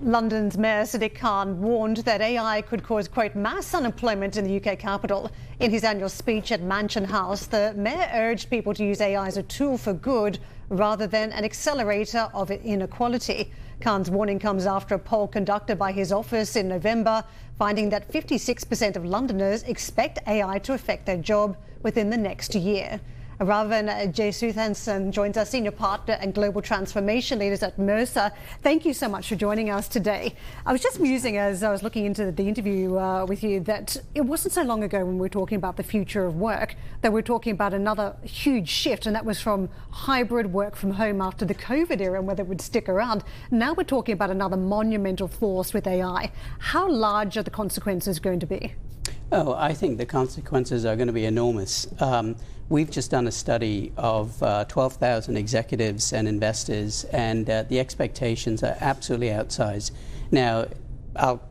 London's Mayor Sadiq Khan warned that AI could cause, quote, mass unemployment in the UK capital. In his annual speech at Mansion House, the Mayor urged people to use AI as a tool for good rather than an accelerator of inequality. Khan's warning comes after a poll conducted by his office in November, finding that 56% of Londoners expect AI to affect their job within the next year. Ravin Jesuthasan joins us, Senior Partner and Global Transformation Leaders at Mercer. Thank you so much for joining us today. I was just musing as I was looking into the interview with you that it wasn't so long ago when we were talking about the future of work that we were talking about another huge shift, and that was from hybrid work from home after the COVID era and whether it would stick around. Now we're talking about another monumental force with AI. How large are the consequences going to be? Oh, I think the consequences are going to be enormous. We've just done a study of 12,000 executives and investors, and the expectations are absolutely outsized. Now, I'll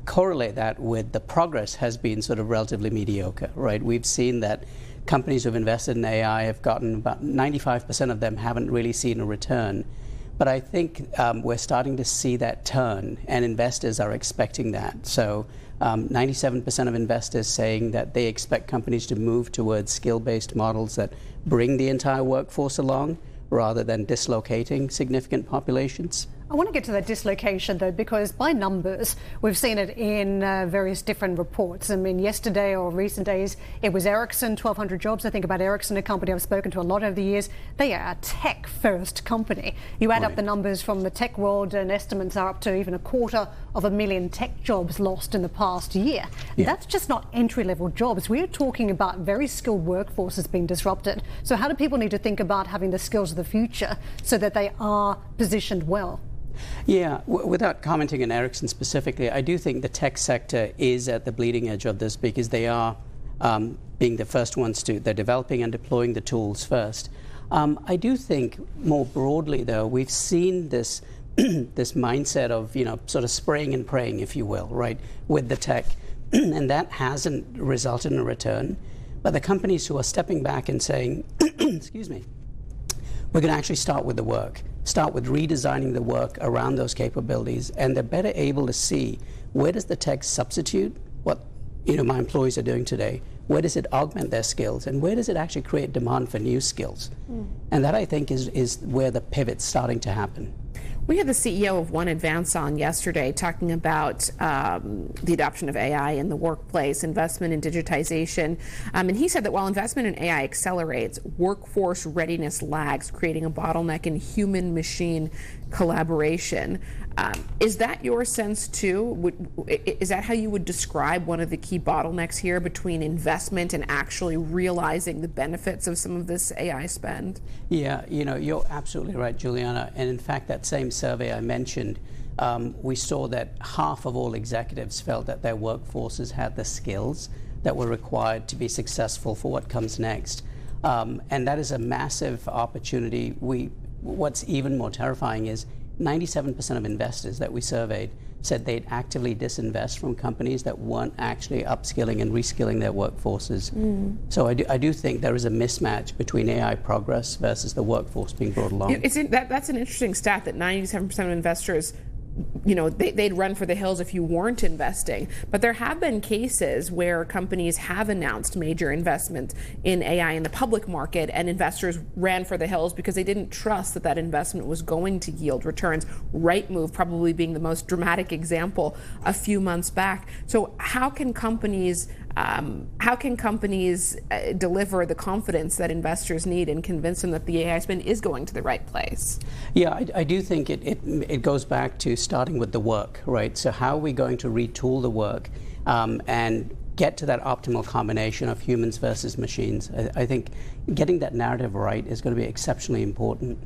correlate that with the progress has been sort of relatively mediocre, right? We've seen that companies who've invested in AI have gotten about 95% of them haven't really seen a return. But I think we're starting to see that turn, and investors are expecting that. So 97% of investors saying that they expect companies to move towards skill-based models that bring the entire workforce along rather than dislocating significant populations. I want to get to that dislocation, though, because by numbers, we've seen it in various different reports. I mean, yesterday or recent days, it was Ericsson, 1,200 jobs. I think about Ericsson, a company I've spoken to a lot over the years. They are a tech-first company. You add up the numbers from the tech world, and estimates are up to even 250,000 tech jobs lost in the past year. Yeah. That's just not entry-level jobs. We're talking about very skilled workforces being disrupted. So how do people need to think about having the skills of the future so that they are positioned well? Yeah, without commenting on Ericsson specifically, I do think the tech sector is at the bleeding edge of this because they are being the first ones they're developing and deploying the tools first. I do think more broadly, though, we've seen this this mindset of, sort of spraying and praying, if you will, right, with the tech, and that hasn't resulted in a return. But the companies who are stepping back and saying, excuse me, we're going to actually start with the work, start with redesigning the work around those capabilities, and they're better able to see where does the tech substitute what my employees are doing today, where does it augment their skills, and where does it actually create demand for new skills. And that, I think, is where the pivot's starting to happen. We had the CEO of One Advance on yesterday talking about the adoption of AI in the workplace, investment in digitization. And he said that while investment in AI accelerates, workforce readiness lags, creating a bottleneck in human-machine collaboration. Is that your sense too? Is that how you would describe one of the key bottlenecks here between investment and actually realizing the benefits of some of this AI spend? Yeah, you're absolutely right, Juliana. And in fact, that same survey I mentioned, we saw that half of all executives felt that their workforces had the skills that were required to be successful for what comes next. And that is a massive opportunity. What's even more terrifying is 97% of investors that we surveyed said they'd actively disinvest from companies that weren't actually upskilling and reskilling their workforces. So I do think there is a mismatch between AI progress versus the workforce being brought along. That's an interesting stat that 97% of investors, they'd run for the hills if you weren't investing. But there have been cases where companies have announced major investment in AI in the public market, and investors ran for the hills because they didn't trust that investment was going to yield returns. Rightmove probably being the most dramatic example a few months back. So how can companies deliver the confidence that investors need and convince them that the AI spend is going to the right place? Yeah, I do think it goes back to starting with the work, right? So how are we going to retool the work and get to that optimal combination of humans versus machines? I think getting that narrative right is going to be exceptionally important.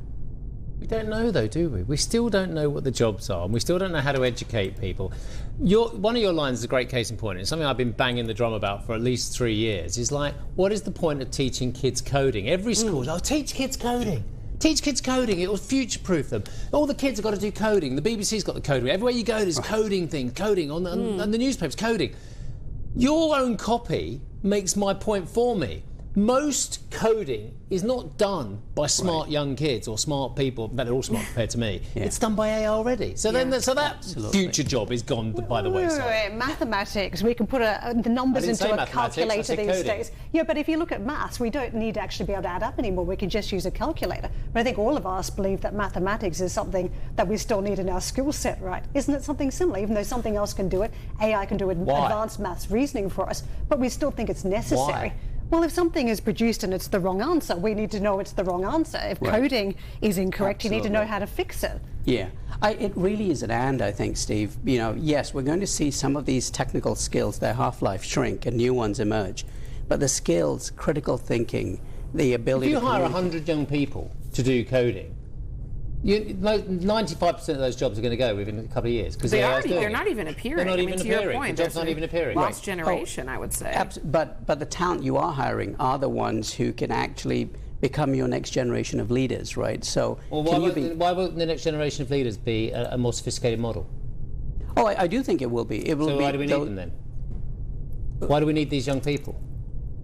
We don't know, though, do we? We still don't know what the jobs are, and we still don't know how to educate people. One of your lines is a great case in point. It's something I've been banging the drum about for at least 3 years. Is like, what is the point of teaching kids coding? Every school, teach kids coding. Teach kids coding. It will future-proof them. All the kids have got to do coding. The BBC's got the coding. Everywhere you go, there's coding things, coding on the newspapers, coding. Your own copy makes my point for me. most coding is not done by smart young kids or smart people. They're all smart compared to me. It's done by AI already. So then, that future job is gone by the wayside. Mathematics, we can put the numbers into a calculator these days. Yeah, but if you look at maths, we don't need to actually be able to add up anymore. We can just use a calculator. But I think all of us believe that mathematics is something that we still need in our skill set, right? Isn't it something similar? Even though something else can do it, AI can do advanced maths reasoning for us, but we still think it's necessary. Why? Well, if something is produced and it's the wrong answer, we need to know it's the wrong answer. If coding is incorrect, you need to know how to fix it. Yeah, it really is an and, I think, Steve. You know, yes, we're going to see some of these technical skills, their half-life shrink and new ones emerge. But the skills, critical thinking, the ability to... If you hire 100 young people to do coding, 95% of those jobs are going to go within a couple of years because they're not even appearing. They're not even appearing. Your point, the job's not even appearing. Lost generation, I would say. But the talent you are hiring are the ones who can actually become your next generation of leaders, right? So, well, why won't the next generation of leaders be a more sophisticated model? Oh, I do think it will be. So why do we need them then? Why do we need these young people?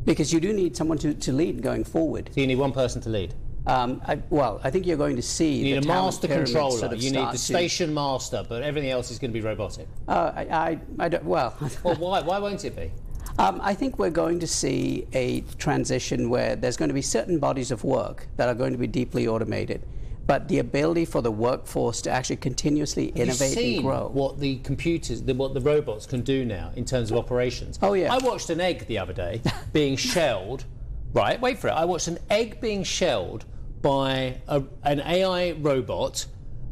Because you do need someone to lead going forward. So you need one person to lead. I think you're going to see. You need a master controller. Sort of you need the station master, but everything else is going to be robotic. I don't. Well, well, why won't it be? I think we're going to see a transition where there's going to be certain bodies of work that are going to be deeply automated, but the ability for the workforce to actually continuously innovate and grow. What the computers, what the robots can do now in terms of operations? Oh yeah. I watched an egg the other day being shelled. Right, wait for it. I watched an egg being shelled by an AI robot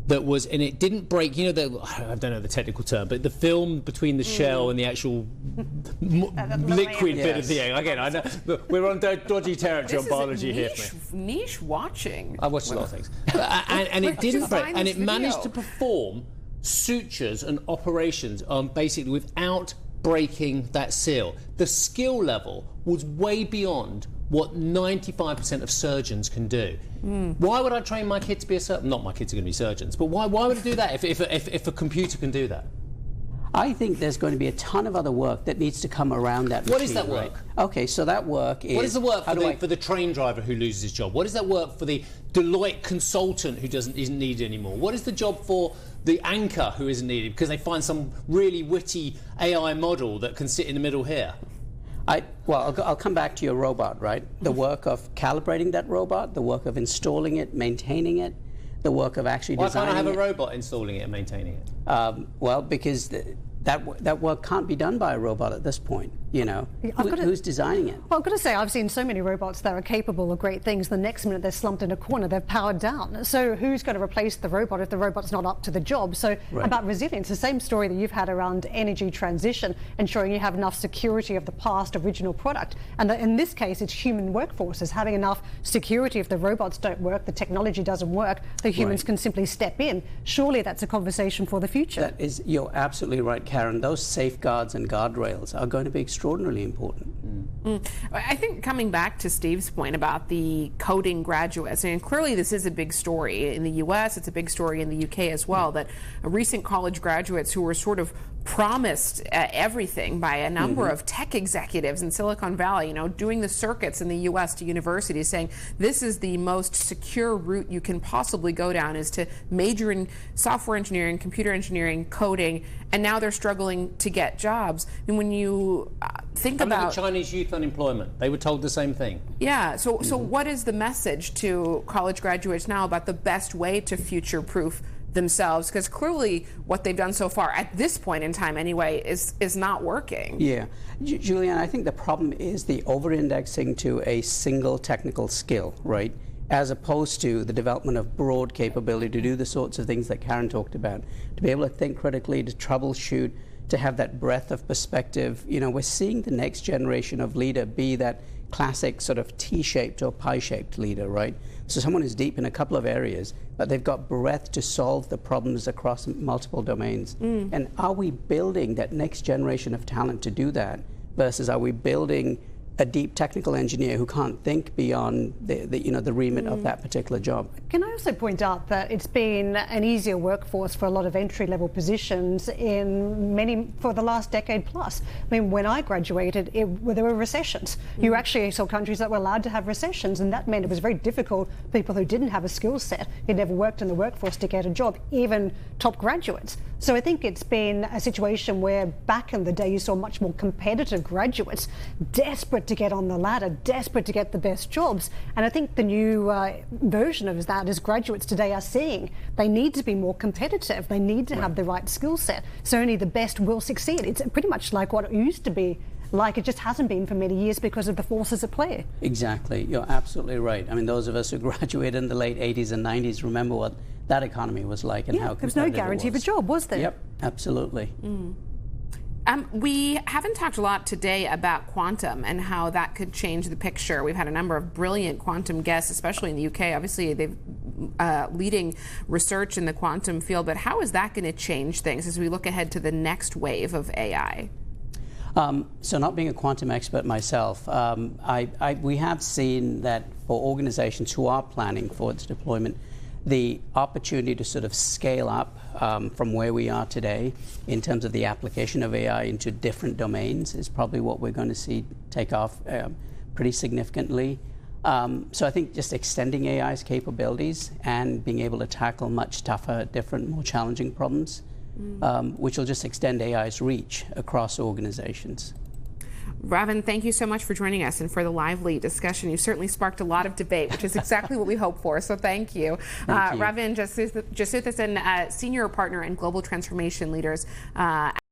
that was, and it didn't break, you know, I don't know the technical term, but the film between the shell and the actual liquid bit of the egg. Again, I know we're on dodgy territory on biology here. Niche watching. I watched a lot of things. and it didn't break, and it managed to perform sutures and operations basically without breaking that seal. The skill level was way beyond what 95% of surgeons can do. Why would I train my kid to be a surgeon? Not my kids are going to be surgeons, but why would I do that if a computer can do that? I think there's going to be a ton of other work that needs to come around that machine. What is that work? Right? Okay, so that work is... What is the work for the train driver who loses his job? What is that work for the Deloitte consultant who isn't needed anymore? What is the job for the anchor who isn't needed because they find some really witty AI model that can sit in the middle here? I'll come back to your robot, right? The work of calibrating that robot, the work of installing it, maintaining it, the work of actually designing it. Why can't I have a robot installing it and maintaining it? Well, because that work can't be done by a robot at this point. You know, who's designing it? Well, I've got to say, I've seen so many robots that are capable of great things. The next minute they're slumped in a corner, they're powered down. So who's going to replace the robot if the robot's not up to the job? So about resilience, the same story that you've had around energy transition, ensuring you have enough security of the past original product. And in this case, it's human workforces having enough security. If the robots don't work, the technology doesn't work, the humans can simply step in. Surely that's a conversation for the future. You're absolutely right, Karen. Those safeguards and guardrails are going to be extraordinarily important. I think coming back to Steve's point about the coding graduates, and clearly this is a big story in the US, it's a big story in the UK as well, that recent college graduates who were sort of promised everything by a number of tech executives in Silicon Valley, you know, doing the circuits in the US to universities saying this is the most secure route you can possibly go down is to major in software engineering, computer engineering, coding, and now they're struggling to get jobs. And when you think about Chinese youth unemployment, they were told the same thing. Yeah, so what is the message to college graduates now about the best way to future-proof themselves? Because clearly what they've done so far at this point in time anyway is not working. Yeah, Julianne, I think the problem is the over-indexing to a single technical skill, right? As opposed to the development of broad capability to do the sorts of things that Karen talked about, to be able to think critically, to troubleshoot, to have that breadth of perspective. You know, we're seeing the next generation of leader be that classic sort of T-shaped or pie-shaped leader, right? So someone who's deep in a couple of areas, but they've got breadth to solve the problems across multiple domains. And are we building that next generation of talent to do that, versus are we building a deep technical engineer who can't think beyond the remit of that particular job. Can I also point out that it's been an easier workforce for a lot of entry-level positions for the last decade plus. I mean, when I graduated, there were recessions. You actually saw countries that were allowed to have recessions, and that meant it was very difficult for people who didn't have a skill set, who never worked in the workforce, to get a job, even top graduates. So I think it's been a situation where back in the day you saw much more competitive graduates, desperate to get on the ladder, desperate to get the best jobs. And I think the new version of that is graduates today are seeing they need to be more competitive. They need to have the right skill set. So only the best will succeed. It's pretty much like what it used to be. Like it just hasn't been for many years because of the forces at play. Exactly. You're absolutely right. I mean, those of us who graduated in the late 80s and 90s remember what that economy was like and how competitive it was. There was no guarantee of a job, was there? Yep, absolutely. We haven't talked a lot today about quantum and how that could change the picture. We've had a number of brilliant quantum guests, especially in the UK. Obviously, they've leading research in the quantum field, but how is that going to change things as we look ahead to the next wave of AI? So not being a quantum expert myself, we have seen that for organizations who are planning for its deployment, the opportunity to sort of scale up from where we are today in terms of the application of AI into different domains is probably what we're going to see take off pretty significantly. So I think just extending AI's capabilities and being able to tackle much tougher, different, more challenging problems, which will just extend AI's reach across organizations. Ravin, thank you so much for joining us and for the lively discussion. You certainly sparked a lot of debate, which is exactly what we hope for, so thank you. Thank you. Ravin Jesuthasan, Senior Partner and Global Transformation Leaders